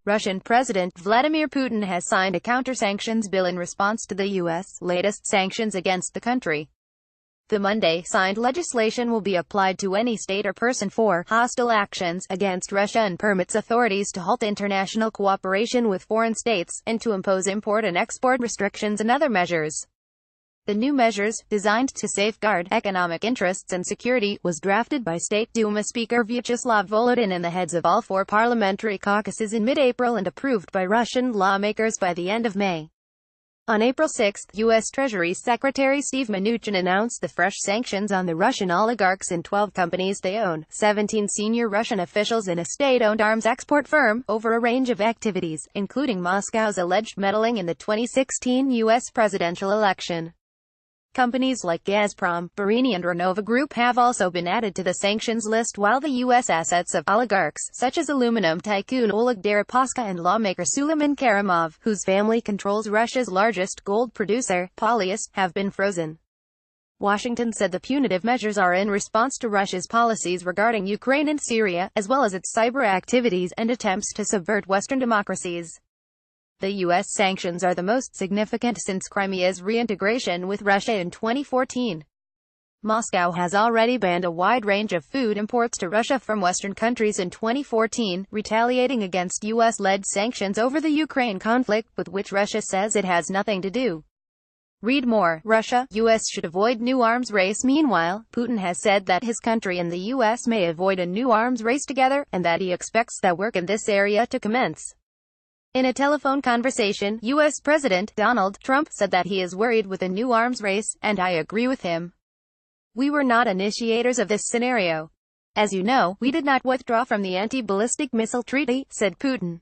Russian President Vladimir Putin has signed a counter-sanctions bill in response to the U.S. latest sanctions against the country. The Monday-signed legislation will be applied to any state or person for hostile actions against Russia and permits authorities to halt international cooperation with foreign states, and to impose import and export restrictions and other measures. The new measures, designed to safeguard economic interests and security, was drafted by State Duma Speaker Vyacheslav Volodin and the heads of all four parliamentary caucuses in mid-April and approved by Russian lawmakers by the end of May. On April 6, U.S. Treasury Secretary Steve Mnuchin announced the fresh sanctions on the Russian oligarchs and 12 companies they own, 17 senior Russian officials and a state-owned arms export firm, over a range of activities, including Moscow's alleged meddling in the 2016 U.S. presidential election. Companies like Gazprom, Barini and Renova Group have also been added to the sanctions list, while the U.S. assets of oligarchs, such as aluminum tycoon Oleg Deripaska and lawmaker Suleiman Karimov, whose family controls Russia's largest gold producer, Polyus, have been frozen. Washington said the punitive measures are in response to Russia's policies regarding Ukraine and Syria, as well as its cyber activities and attempts to subvert Western democracies. The U.S. sanctions are the most significant since Crimea's reintegration with Russia in 2014. Moscow has already banned a wide range of food imports to Russia from Western countries in 2014, retaliating against U.S.-led sanctions over the Ukraine conflict, with which Russia says it has nothing to do. Read more. Russia, U.S. should avoid new arms race. Meanwhile, Putin has said that his country and the U.S. may avoid a new arms race together, and that he expects that work in this area to commence. In a telephone conversation, U.S. President Donald Trump said that he is worried with a new arms race, and I agree with him. We were not initiators of this scenario. As you know, we did not withdraw from the anti-ballistic missile treaty, said Putin.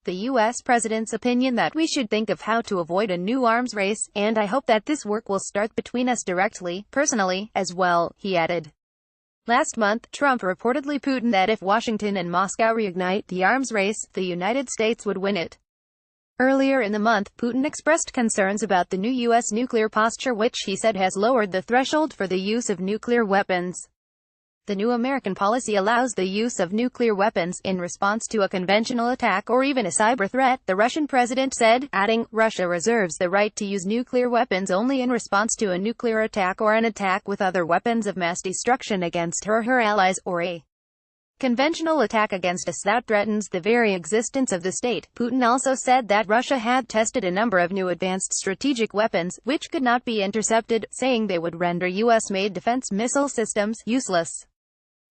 The U.S. President's opinion that we should think of how to avoid a new arms race, and I hope that this work will start between us directly, personally, as well, he added. Last month, Trump reportedly Putin that if Washington and Moscow reignite the arms race, the United States would win it. Earlier in the month, Putin expressed concerns about the new U.S. nuclear posture, which he said has lowered the threshold for the use of nuclear weapons. The new American policy allows the use of nuclear weapons in response to a conventional attack or even a cyber threat, the Russian president said, adding, Russia reserves the right to use nuclear weapons only in response to a nuclear attack or an attack with other weapons of mass destruction against her or her allies, or a conventional attack against us that threatens the very existence of the state. Putin also said that Russia had tested a number of new advanced strategic weapons, which could not be intercepted, saying they would render U.S.-made defense missile systems useless.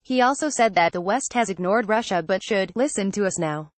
He also said that the West has ignored Russia but should listen to us now.